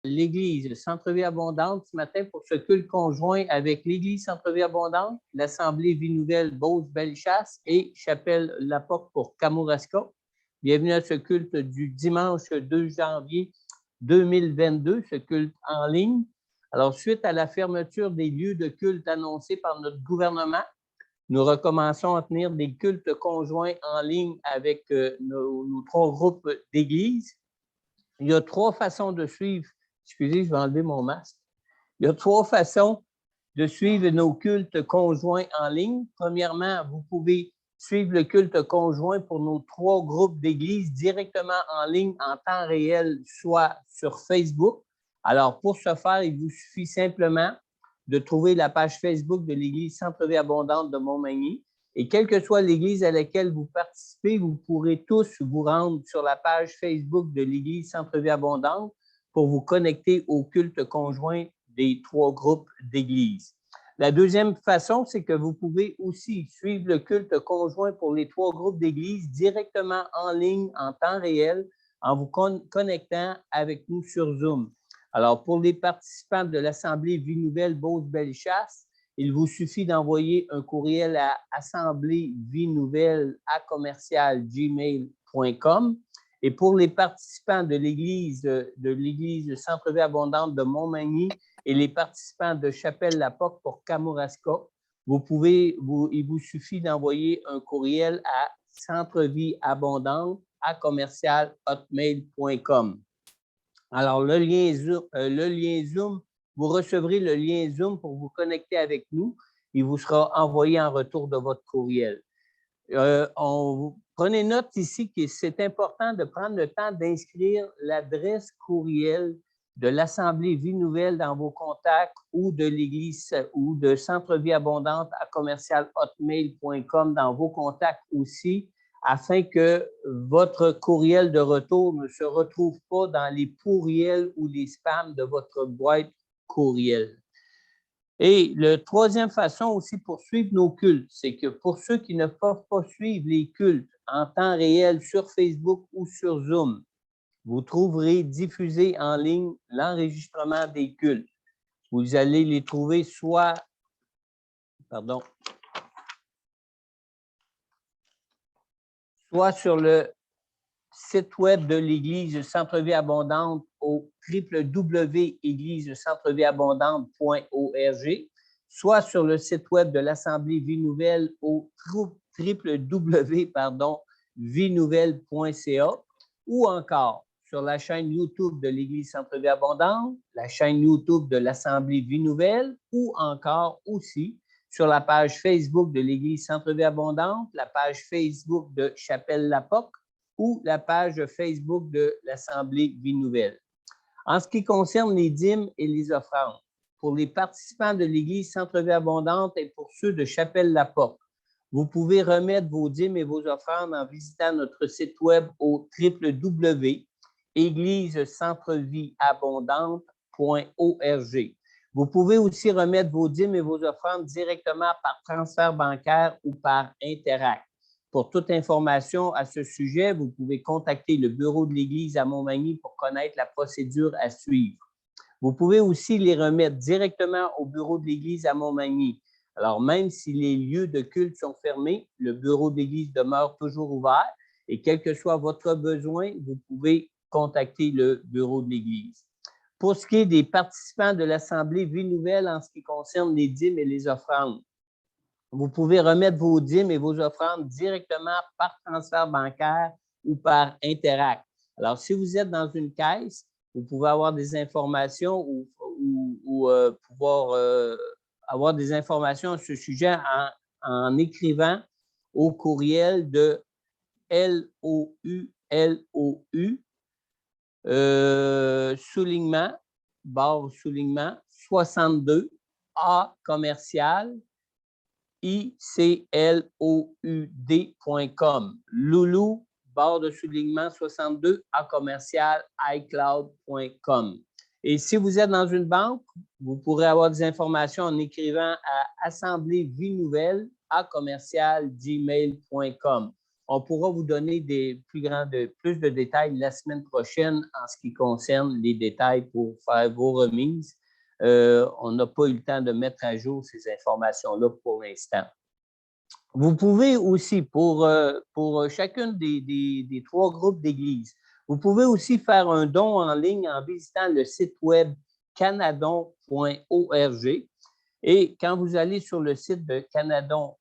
l'Église Centre-Vie Abondante ce matin pour ce culte conjoint avec l'Église Centre-Vie Abondante, l'Assemblée Vie Nouvelle Beauce-Bellechasse et Chapelle La Porte pour Kamouraska. Bienvenue à ce culte du dimanche 2 janvier 2022, ce culte en ligne. Alors, suite à la fermeture des lieux de culte annoncés par notre gouvernement, nous recommençons à tenir des cultes conjoints en ligne avec nos trois groupes d'églises. Il y a trois façons de suivre. Excusez, je vais enlever mon masque. Il y a trois façons de suivre nos cultes conjoints en ligne. Premièrement, vous pouvez suivre le culte conjoint pour nos trois groupes d'églises directement en ligne en temps réel, soit sur Facebook. Alors, pour ce faire, il vous suffit simplement de trouver la page Facebook de l'Église Centre-Vie Abondante de Montmagny. Et quelle que soit l'église à laquelle vous participez, vous pourrez tous vous rendre sur la page Facebook de l'Église Centre-Vie Abondante pour vous connecter au culte conjoint des trois groupes d'églises. La deuxième façon, c'est que vous pouvez aussi suivre le culte conjoint pour les trois groupes d'églises directement en ligne, en temps réel, en vous connectant avec nous sur Zoom. Alors, pour les participants de l'Assemblée Vie Nouvelle Beauce-Bellechasse, il vous suffit d'envoyer un courriel à assembléevienouvelle@gmail.com. Et pour les participants de l'Église Centre-Vie Abondante de Montmagny et les participants de Chapelle La Porte pour Kamouraska, il vous suffit d'envoyer un courriel à centrevieabondante@hotmail.com. Alors, le lien Zoom, vous recevrez le lien Zoom pour vous connecter avec nous. Il vous sera envoyé en retour de votre courriel. Prenez note ici que c'est important de prendre le temps d'inscrire l'adresse courriel de l'Assemblée Vie Nouvelle dans vos contacts ou de l'Église ou de Centre-Vie Abondante à commercial-hotmail.com dans vos contacts aussi, afin que votre courriel de retour ne se retrouve pas dans les pourriels ou les spams de votre boîte courriel. Et la troisième façon aussi pour suivre nos cultes, c'est que pour ceux qui ne peuvent pas suivre les cultes en temps réel sur Facebook ou sur Zoom, vous trouverez diffusé en ligne l'enregistrement des cultes. Vous allez les trouver soit sur le site web de l'Église Centre-Vie Abondante au www.églisecentrevieabondante.org, soit sur le site web de l'Assemblée Vie Nouvelle au www.vienouvelle.ca, ou encore sur la chaîne YouTube de l'Église Centre-Vie Abondante, la chaîne YouTube de l'Assemblée Vie Nouvelle, ou encore aussi sur la page Facebook de l'Église Centre-Vie Abondante, la page Facebook de Chapelle La Porte, ou la page Facebook de l'Assemblée Vie Nouvelle. En ce qui concerne les dîmes et les offrandes, pour les participants de l'Église Centre-Vie Abondante et pour ceux de Chapelle La Porte, vous pouvez remettre vos dîmes et vos offrandes en visitant notre site web au www.églisecentrevieabondante.org. Vous pouvez aussi remettre vos dîmes et vos offrandes directement par transfert bancaire ou par Interact. Pour toute information à ce sujet, vous pouvez contacter le bureau de l'Église à Montmagny pour connaître la procédure à suivre. Vous pouvez aussi les remettre directement au bureau de l'Église à Montmagny. Alors, même si les lieux de culte sont fermés, le bureau de l'Église demeure toujours ouvert et quel que soit votre besoin, vous pouvez contacter le bureau de l'Église. Pour ce qui est des participants de l'Assemblée Vie Nouvelle en ce qui concerne les dîmes et les offrandes, vous pouvez remettre vos dîmes et vos offrandes directement par transfert bancaire ou par Interact. Alors, si vous êtes dans une caisse, vous pouvez avoir des informations ou pouvoir avoir des informations à ce sujet en écrivant au courriel de LOU, soulignement, barre soulignement, 62, A commercial, icloud.com. Loulou, barre de soulignement 62, à commercial iCloud.com. Et si vous êtes dans une banque, vous pourrez avoir des informations en écrivant à Assemblée Vie Nouvelle à commercial gmail.com. On pourra vous donner plus de détails la semaine prochaine en ce qui concerne les détails pour faire vos remises. On n'a pas eu le temps de mettre à jour ces informations-là pour l'instant. Vous pouvez aussi, pour chacune des 3 groupes d'églises, vous pouvez aussi faire un don en ligne en visitant le site web canadon.org. Et quand vous allez sur le site de canadon.org,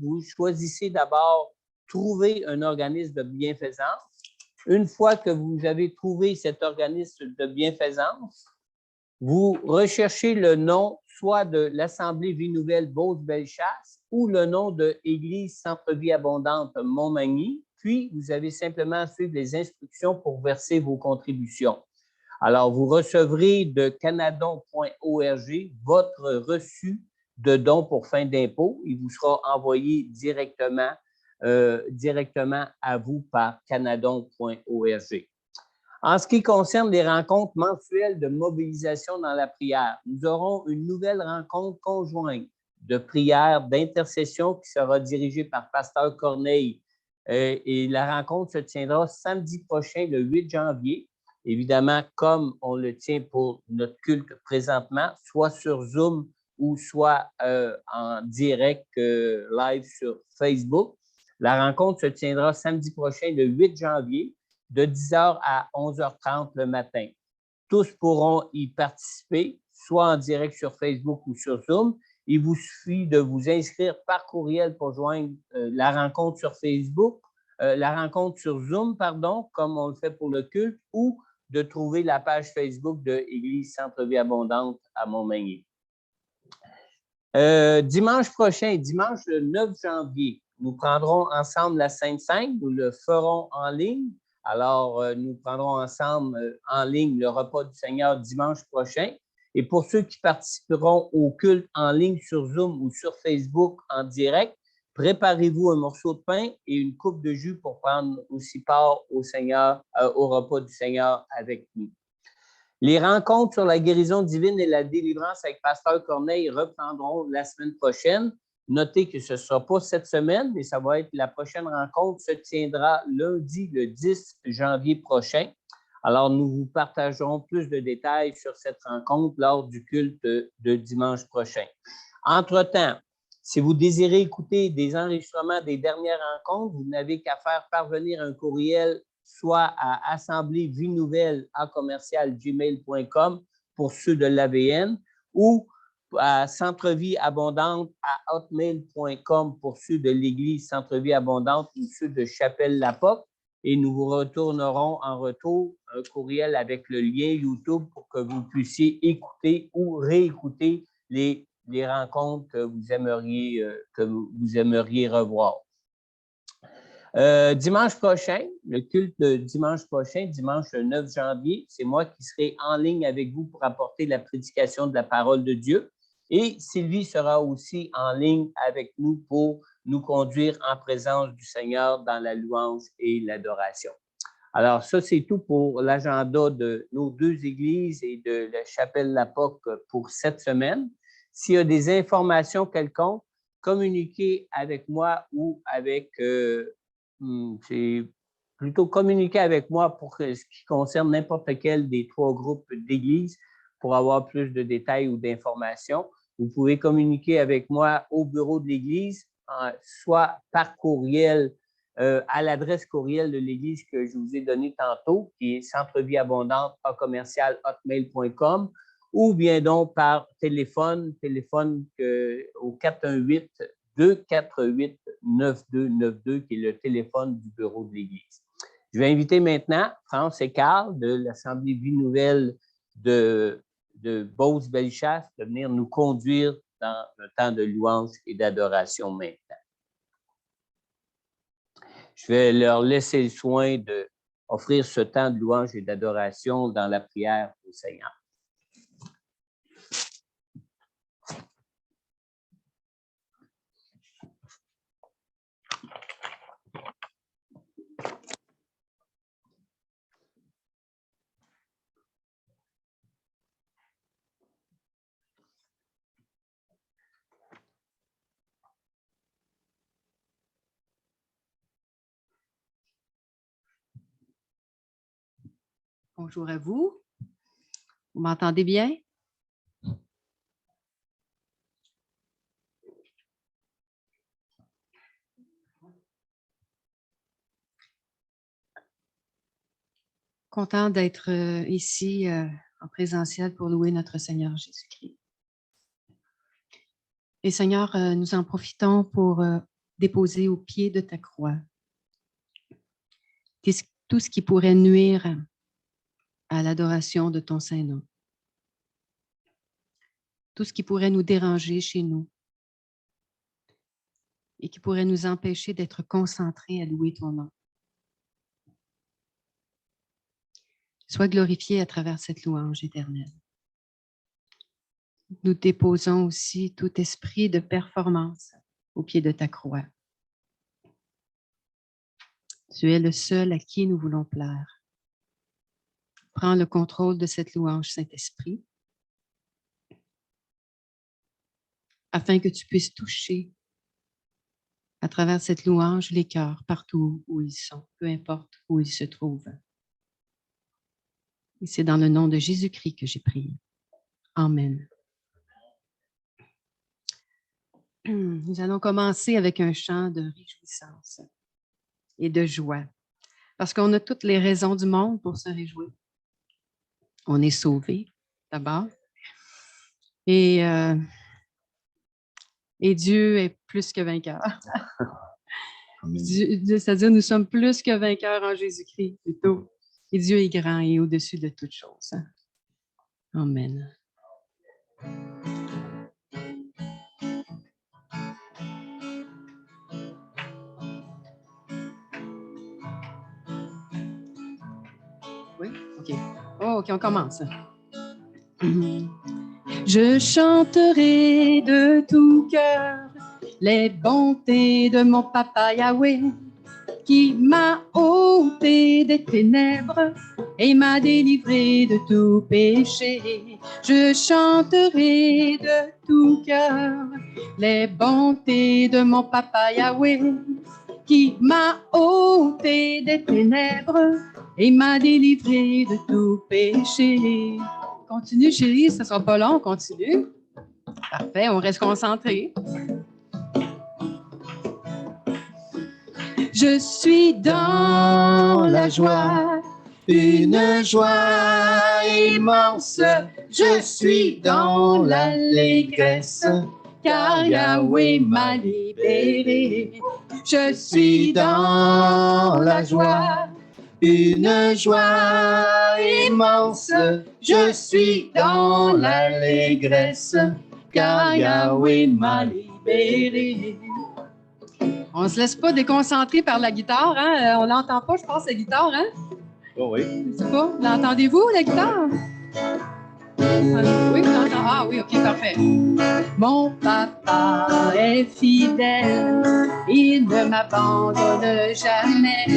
vous choisissez d'abord « Trouver un organisme de bienfaisance ». Une fois que vous avez trouvé cet organisme de bienfaisance, vous recherchez le nom soit de l'Assemblée Vie Nouvelle Beauce-Bellechasse ou le nom de Église Centre-Vie Abondante Montmagny, puis vous avez simplement à suivre les instructions pour verser vos contributions. Alors, vous recevrez de canadon.org votre reçu de don pour fin d'impôt. Il vous sera envoyé directement à vous par canadon.org. En ce qui concerne les rencontres mensuelles de mobilisation dans la prière, nous aurons une nouvelle rencontre conjointe de prière, d'intercession qui sera dirigée par Pasteur Corneille. Et la rencontre se tiendra samedi prochain, le 8 janvier. Évidemment, comme on le tient pour notre culte présentement, soit sur Zoom ou soit en direct live sur Facebook. La rencontre se tiendra samedi prochain, le 8 janvier, de 10h à 11h30 le matin. Tous pourront y participer, soit en direct sur Facebook ou sur Zoom. Il vous suffit de vous inscrire par courriel pour joindre la rencontre sur Facebook, la rencontre sur Zoom, pardon, comme on le fait pour le culte, ou de trouver la page Facebook de Église Centre-Vie Abondante à Montmagny. Dimanche prochain, dimanche le 9 janvier, nous prendrons ensemble la Sainte-Sainte, nous le ferons en ligne. Alors, nous prendrons ensemble en ligne le repas du Seigneur dimanche prochain. Et pour ceux qui participeront au culte en ligne sur Zoom ou sur Facebook en direct, préparez-vous un morceau de pain et une coupe de jus pour prendre aussi part au Seigneur, au repas du Seigneur avec nous. Les rencontres sur la guérison divine et la délivrance avec Pasteur Corneille reprendront la semaine prochaine. Notez que ce ne sera pas cette semaine, mais ça va être la prochaine rencontre se tiendra lundi, le 10 janvier prochain. Alors, nous vous partagerons plus de détails sur cette rencontre lors du culte de dimanche prochain. Entre-temps, si vous désirez écouter des enregistrements des dernières rencontres, vous n'avez qu'à faire parvenir un courriel soit à assembléevienouvelle@gmail.com pour ceux de l'AVN ou à Centre-Vie Abondante @hotmail.com pour ceux de l'Église Centre-Vie Abondante ou ceux de Chapelle-la-Porte. Et nous vous retournerons en retour un courriel avec le lien YouTube pour que vous puissiez écouter ou réécouter les rencontres que vous aimeriez revoir. Dimanche prochain, le culte de dimanche prochain, dimanche 9 janvier, c'est moi qui serai en ligne avec vous pour apporter la prédication de la parole de Dieu. Et Sylvie sera aussi en ligne avec nous pour nous conduire en présence du Seigneur dans la louange et l'adoration. Alors, ça, c'est tout pour l'agenda de nos 2 églises et de la Chapelle-la-Porte pour cette semaine. S'il y a des informations quelconques, communiquez avec moi ou avec... c'est plutôt communiquer avec moi pour ce qui concerne n'importe quel des 3 groupes d'églises pour avoir plus de détails ou d'informations. Vous pouvez communiquer avec moi au bureau de l'église, soit par courriel à l'adresse courriel de l'église que je vous ai donnée tantôt, qui est centreviabondante@hotmail.com, ou bien donc par téléphone au 418-248-9292, qui est le téléphone du bureau de l'Église. Je vais inviter maintenant France et Carl de l'Assemblée Vie Nouvelle de Beauce-Bellechasse de venir nous conduire dans le temps de louange et d'adoration maintenant. Je vais leur laisser le soin d'offrir ce temps de louange et d'adoration dans la prière au Seigneur. Bonjour à vous. Vous m'entendez bien? Content d'être ici en présentiel pour louer notre Seigneur Jésus-Christ. Et Seigneur, nous en profitons pour déposer au pied de ta croix tout ce qui pourrait nuire à l'adoration de ton Saint-Nom. Tout ce qui pourrait nous déranger chez nous et qui pourrait nous empêcher d'être concentrés à louer ton nom. Sois glorifié à travers cette louange éternelle. Nous déposons aussi tout esprit de performance au pied de ta croix. Tu es le seul à qui nous voulons plaire. Prends le contrôle de cette louange, Saint-Esprit, afin que tu puisses toucher à travers cette louange les cœurs partout où ils sont, peu importe où ils se trouvent. Et c'est dans le nom de Jésus-Christ que j'ai prié. Amen. Nous allons commencer avec un chant de réjouissance et de joie, parce qu'on a toutes les raisons du monde pour se réjouir. On est sauvés, d'abord, et Dieu est plus que vainqueur. C'est-à-dire, nous sommes plus que vainqueurs en Jésus-Christ, plutôt. Et Dieu est grand et au-dessus de toutes choses. Amen. Oui? OK. Oh, OK, on commence. Je chanterai de tout cœur les bontés de mon papa Yahweh, qui m'a ôté des ténèbres et m'a délivré de tout péché. Je chanterai de tout cœur les bontés de mon papa Yahweh, qui m'a ôté des ténèbres et m'a délivré de tout péché. Continue, chérie, ça sera pas long, continue. Parfait, on reste concentré. Je suis dans la joie, une joie immense. Je suis dans l'allégresse, car Yahweh m'a libéré. Je suis dans la joie, une joie immense. Je suis dans l'allégresse, car Yahweh m'a libéré. On ne se laisse pas déconcentrer par la guitare, hein? On l'entend pas, je pense, la guitare, hein? Oh oui. Je sais pas. L'entendez-vous, la guitare? Oui, vous l'entendez? Ah oui, OK, parfait. Mon papa est fidèle, il ne m'abandonne jamais.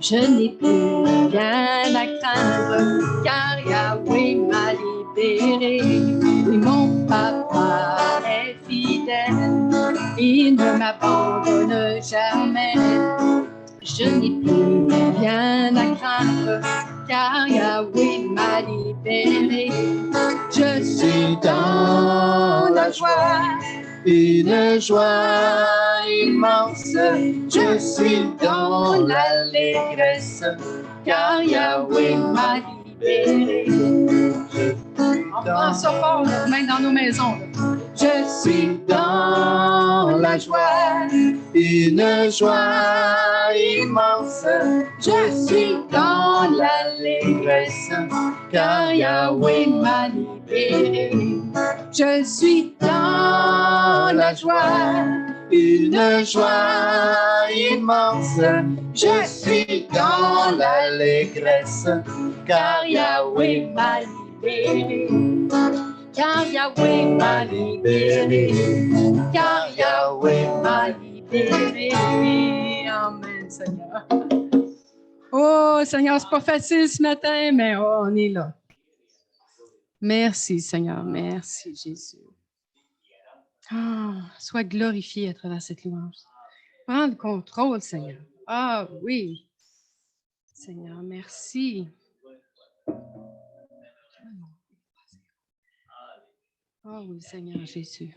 Je n'ai plus rien à craindre, car Yahweh m'a libéré. Oui, mon papa est fidèle, il ne m'abandonne jamais. Je n'ai plus rien à craindre, car Yahweh m'a libéré. Je suis dans la joie, une joie immense. Je suis dans l'allégresse, car Yahweh m'a libéré. On prend ça fort, même dans nos maisons. Je suis dans la joie, une joie immense. Je suis dans l'allégresse, car Yahweh m'a libéré. Je suis dans la joie, une joie immense. Je suis dans l'allégresse, car Yahweh m'a libéré. Car Yahweh m'a libéré, car Yahweh m'a libéré. Amen, Seigneur. Oh, Seigneur, c'est pas facile ce matin, mais oh, on est là. Merci, Seigneur. Merci, Jésus. Oh, sois glorifié à travers cette louange. Prends le contrôle, Seigneur. Ah oui. Seigneur, merci. Oh oui, Seigneur Jésus.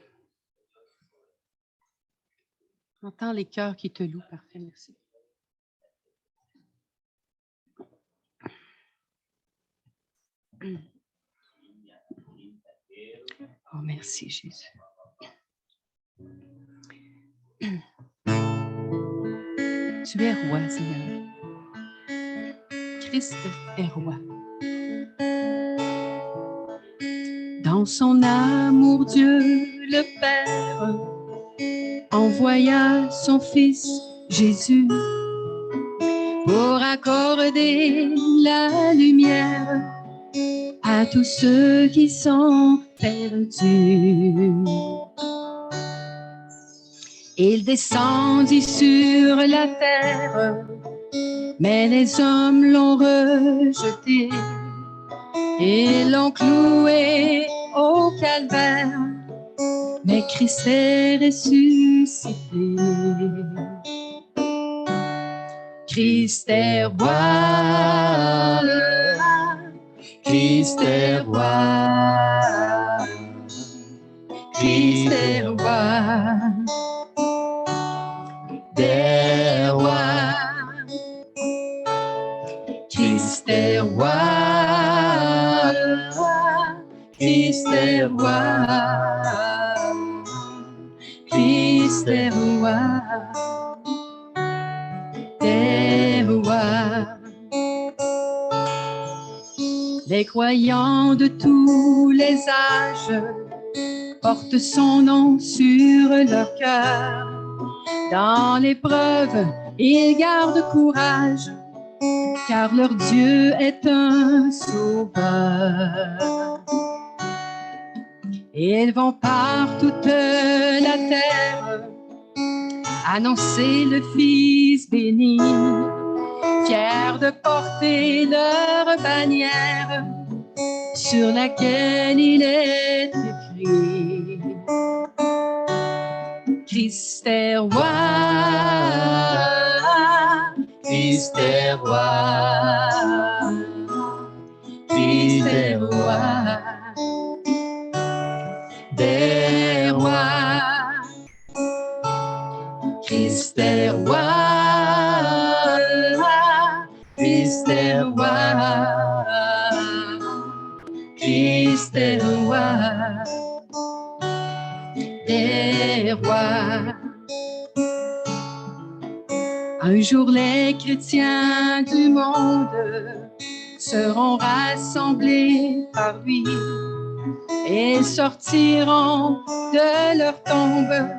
Entends les cœurs qui te louent. Parfait, merci. Oh, merci, Jésus. Tu es roi, Seigneur. Christ est roi. Dans son amour, Dieu le Père envoya son Fils Jésus pour accorder la lumière à tous ceux qui sont perdus. Il descendit sur la terre, mais les hommes l'ont rejeté et l'ont cloué au calvaire. Mais Christ est ressuscité. Christ est roi. Christ est roi. Christ est roi. Des rois. Christ est roi. Christ est roi. Christ est roi. Des rois. Les croyants de tous les âges portent son nom sur leur cœur. Dans l'épreuve, ils gardent courage, car leur Dieu est un sauveur. Ils vont par toute la terre annoncer le Fils béni, fiers de porter leur bannière sur laquelle il est écrit: Christ est roi, Christ est roi, Christ est roi, des rois. Christ est roi, Christ est roi, Christ est roi, des rois. Un jour les chrétiens du monde seront rassemblés par lui et sortiront de leur tombe,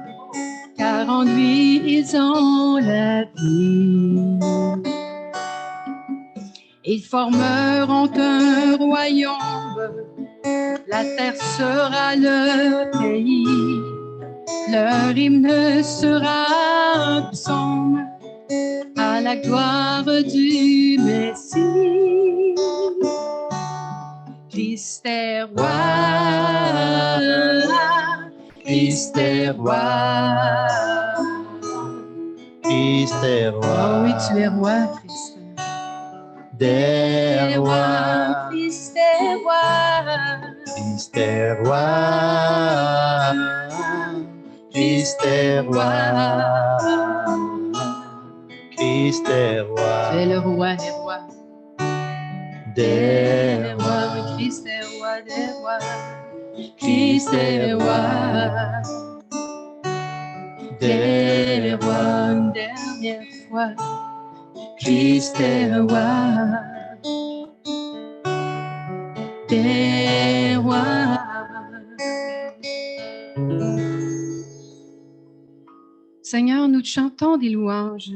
car en lui ils ont la vie. Ils formeront un royaume, la terre sera leur pays, leur hymne sera un psaume à la gloire du Messie. Christ est roi, Christ est roi, Christ est roi. Oh oui, tu es roi, Christ. Des rois. Christ est roi, Christ est roi. Christ est roi. Christ est roi. tu es le roi des rois. Des rois, rois. oui, Christ est roi des rois. Christ est roi des rois. Une dernière fois, Christ est roi des rois. Seigneur, nous te chantons des louanges.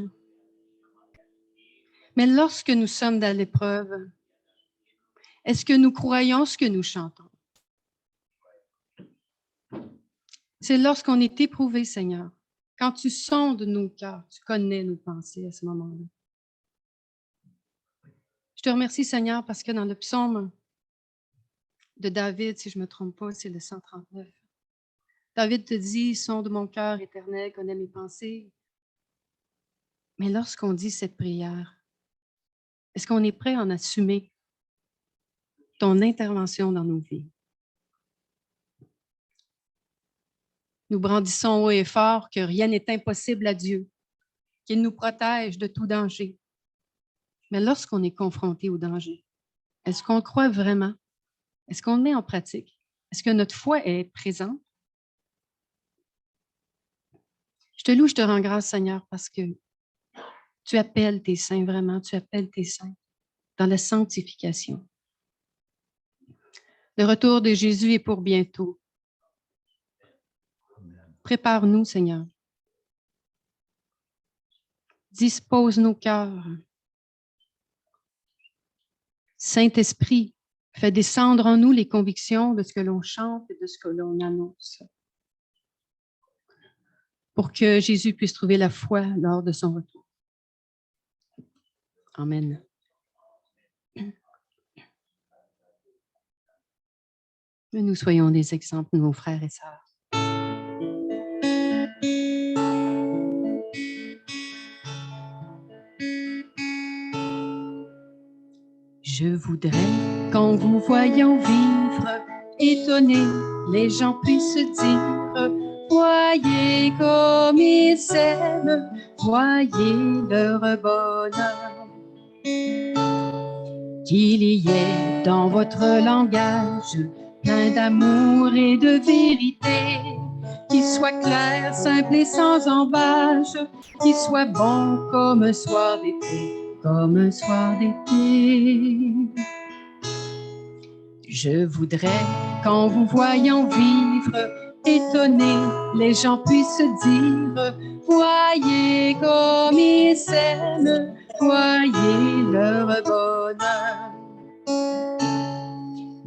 Mais lorsque nous sommes dans l'épreuve, est-ce que nous croyons ce que nous chantons? C'est lorsqu'on est éprouvé, Seigneur. Quand tu sondes nos cœurs, tu connais nos pensées à ce moment-là. Je te remercie, Seigneur, parce que dans le psaume de David, si je ne me trompe pas, c'est le 139. David te dit, sonde mon cœur éternel, connais mes pensées. Mais lorsqu'on dit cette prière, est-ce qu'on est prêt à en assumer ton intervention dans nos vies? Nous brandissons haut et fort que rien n'est impossible à Dieu, qu'il nous protège de tout danger. Mais lorsqu'on est confronté au danger, est-ce qu'on croit vraiment? Est-ce qu'on le met en pratique? Est-ce que notre foi est présente? Je te loue, je te rends grâce, Seigneur, parce que tu appelles tes saints vraiment, tu appelles tes saints dans la sanctification. Le retour de Jésus est pour bientôt. Prépare-nous, Seigneur. Dispose nos cœurs. Saint-Esprit, fais descendre en nous les convictions de ce que l'on chante et de ce que l'on annonce, pour que Jésus puisse trouver la foi lors de son retour. Amen. Que nous soyons des exemples, nos frères et sœurs. Je voudrais qu'en vous voyant vivre, étonnés, les gens puissent dire: voyez comme ils s'aiment, voyez leur bonheur. Qu'il y ait dans votre langage plein d'amour et de vérité, qu'il soit clair, simple et sans embâche, qu'il soit bon comme un soir d'été, comme un soir d'été. Je voudrais qu'en vous voyant vivre, étonnés, les gens puissent dire: voyez comme ils s'aiment, voyez leur bonheur.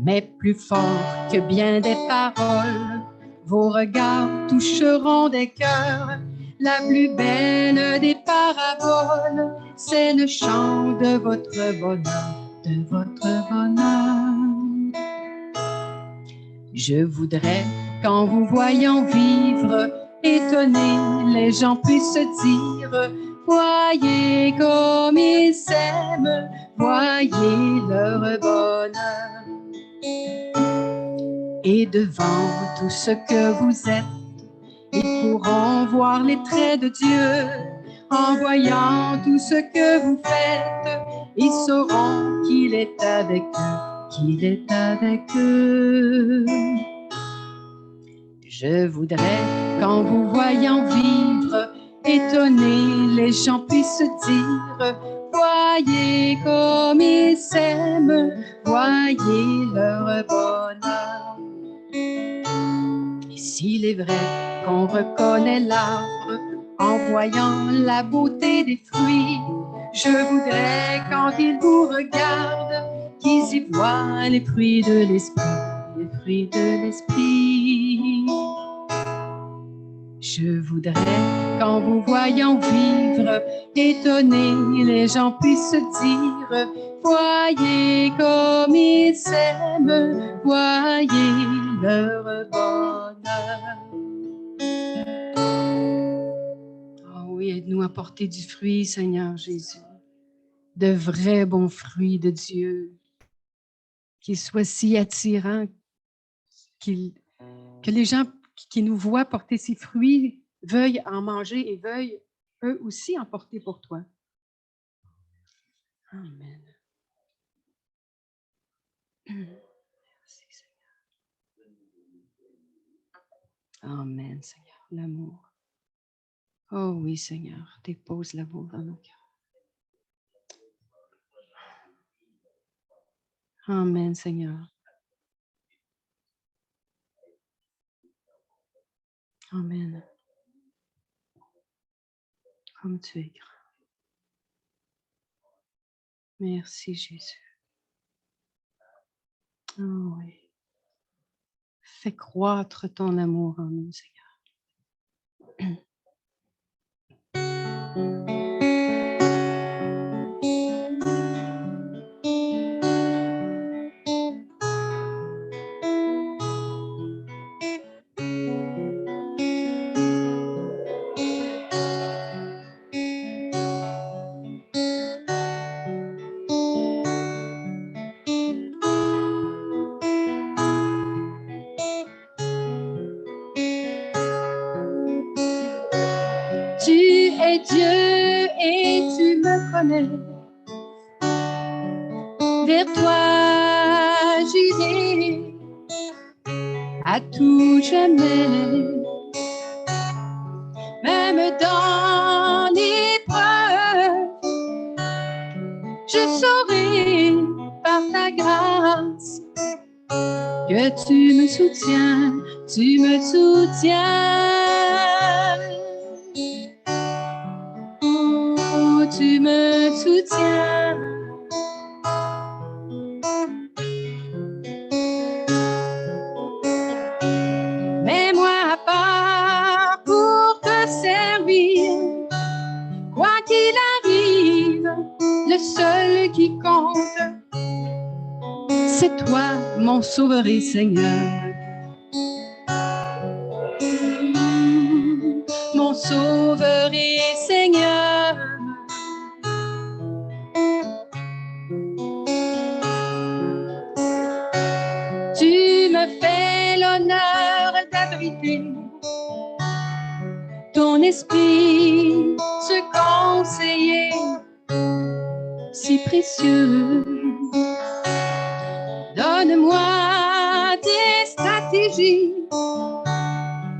Mais plus fort que bien des paroles, vos regards toucheront des cœurs. La plus belle des paraboles, c'est le chant de votre bonheur, de votre bonheur. Je voudrais qu'en vous voyant vivre, étonnés, les gens puissent dire: voyez comme ils s'aiment, voyez leur bonheur. Et devant tout ce que vous êtes, ils pourront voir les traits de Dieu. En voyant tout ce que vous faites, ils sauront qu'il est avec eux, qu'il est avec eux. Je voudrais qu'en vous voyant vivre, étonnés, les gens puissent dire: voyez comme ils s'aiment, voyez leur bonheur. Et s'il est vrai qu'on reconnaît l'arbre en voyant la beauté des fruits, je voudrais quand ils vous regardent qu'ils y voient les fruits de l'esprit, les fruits de l'esprit. Je voudrais qu'en vous voyant vivre, étonnés, les gens puissent dire: voyez comme ils s'aiment, voyez leur bonheur. Oh oui, aide-nous à porter du fruit, Seigneur Jésus, de vrais bons fruits de Dieu, qui soient si attirants, que les gens qui nous voient porter ces fruits veuillent en manger et veuillent eux aussi en porter pour toi. Amen. Merci, Seigneur. Amen, Seigneur. L'amour. Oh oui, Seigneur, dépose l'amour dans nos cœurs. Amen, Seigneur. Amen. Comme tu es grand. Merci, Jésus. Oh oui. Fais croître ton amour en nous, Seigneur. es Dieu et tu me connais. Vers toi j'irai à tout jamais. Même dans l'épreuve, je saurai par ta grâce que tu me soutiens, tu me soutiens. Oh, tu me soutiens. Mets-moi à part pour te servir. Quoi qu'il arrive, le seul qui compte, c'est toi, mon Sauveur et Seigneur. Mon Sauveur et Seigneur. Tu me fais l'honneur d'abriter ton esprit, ce conseiller si précieux. Donne-moi des stratégies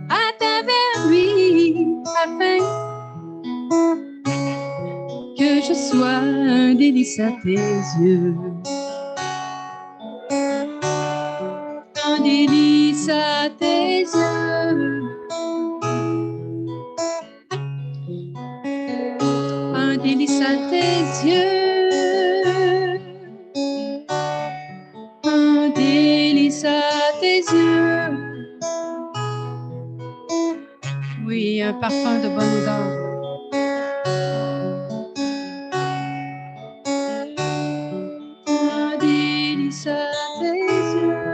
à travers lui, afin que je sois un délice à tes yeux. Un délice à tes yeux. Un délice à tes yeux. Un délice à tes yeux. Oui, un parfum de bonne odeur. Un délice à tes yeux.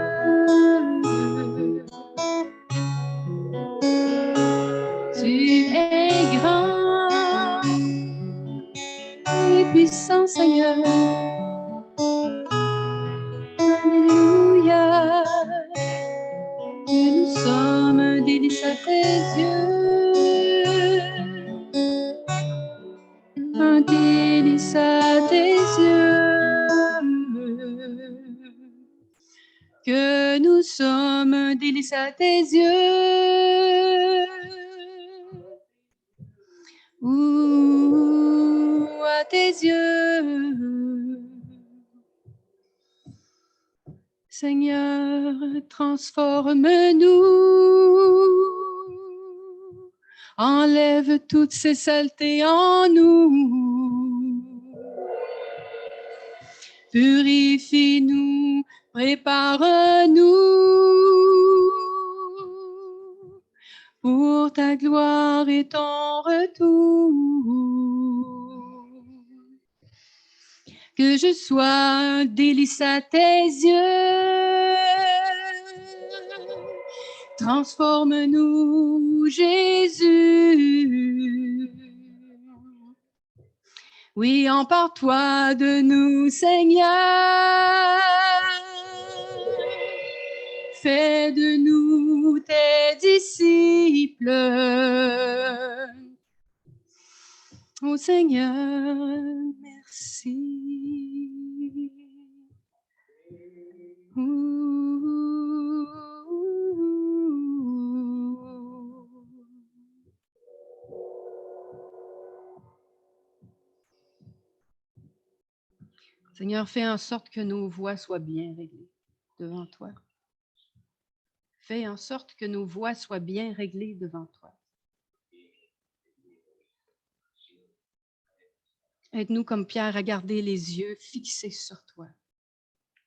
Tu es grand et puissant, Seigneur. Alléluia. Que nous sommes un délice à tes yeux. Un délice à tes yeux. Que nous sommes un délice à tes yeux. Ouh, à tes yeux. Seigneur, transforme-nous. Enlève toutes ces saletés en nous. Purifie-nous, prépare-nous pour ta gloire et ton retour. Que je sois un délice à tes yeux. Transforme-nous, Jésus. Oui, empare-toi de nous, Seigneur. Fais de nous tes disciples. Oh Seigneur, merci. Seigneur, fais en sorte que nos voix soient bien réglées devant toi. Fais en sorte que nos voix soient bien réglées devant toi. Aide-nous comme Pierre à garder les yeux fixés sur toi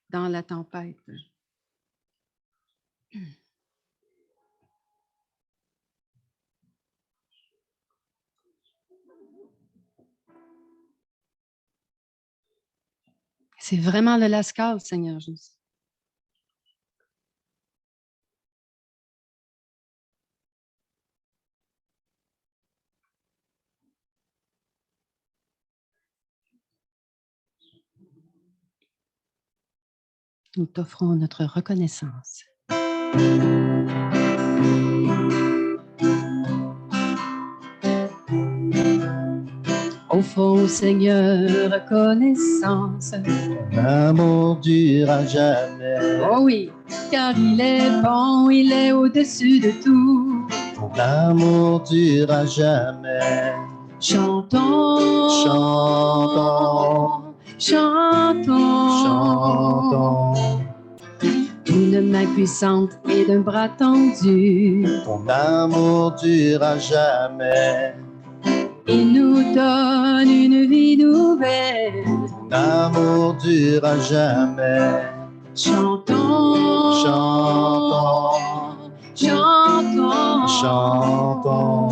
dans la tempête. C'est vraiment le lascaux, Seigneur Jésus. Nous t'offrons notre reconnaissance. Offrons au Seigneur reconnaissance. Ton amour dure à jamais. Oh oui, car il est bon, il est au-dessus de tout. Ton amour dure à jamais. Chantons, Chantons, chantons, chantons. D'une main puissante et d'un bras tendu, Ton amour dure à jamais. il nous donne une vie nouvelle. Ton amour dure à jamais. Chantons, Chantons, chantons, chantons,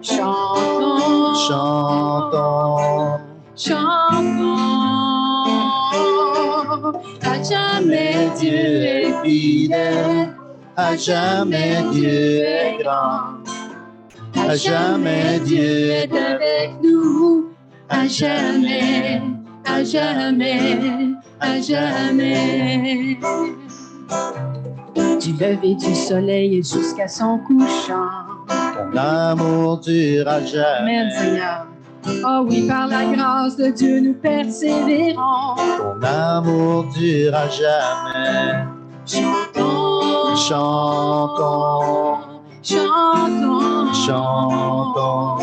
chantons, chantons. chantons. À jamais Dieu est fidèle, À jamais Dieu est grand. à jamais Dieu est avec nous, à jamais, à jamais, à jamais. Du lever du soleil jusqu'à son couchant. Ton amour dure à Amen, jamais. Seigneur. Oh oui, par la grâce de Dieu, nous persévérons. Ton amour dure à jamais. Chantons, Chantons, chantons, chantons,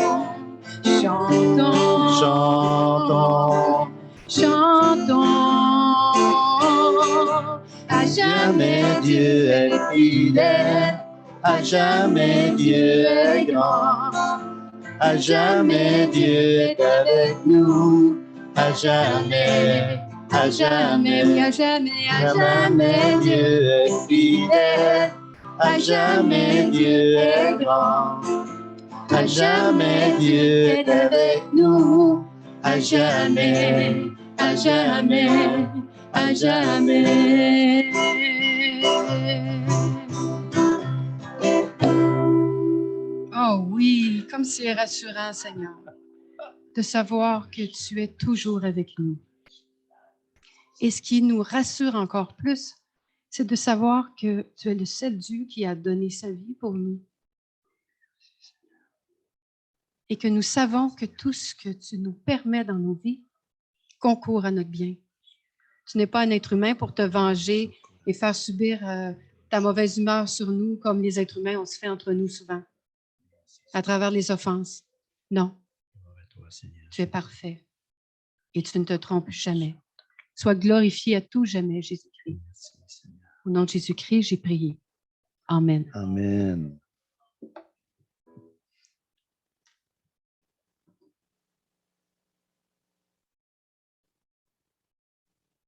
chantons, chantons. chantons. À jamais Dieu est fidèle, À jamais Dieu est grand. À jamais Dieu est avec nous. À jamais, à jamais, oui, jamais. à jamais, À jamais Dieu est fidèle. À jamais Dieu est grand. À jamais Dieu est avec nous. À jamais, à jamais, à jamais. Oh oui, comme c'est rassurant, Seigneur, de savoir que tu es toujours avec nous. Et ce qui nous rassure encore plus, c'est de savoir que tu es le seul Dieu qui a donné sa vie pour nous. Et que nous savons que tout ce que tu nous permets dans nos vies concourt à notre bien. Tu n'es pas un être humain pour te venger et faire subir ta mauvaise humeur sur nous comme les êtres humains, on se fait entre nous souvent, à travers les offenses. Non, tu es parfait et tu ne te trompes jamais. Sois glorifié à tout jamais, Jésus-Christ. Au nom de Jésus-Christ, j'ai prié. Amen. Amen.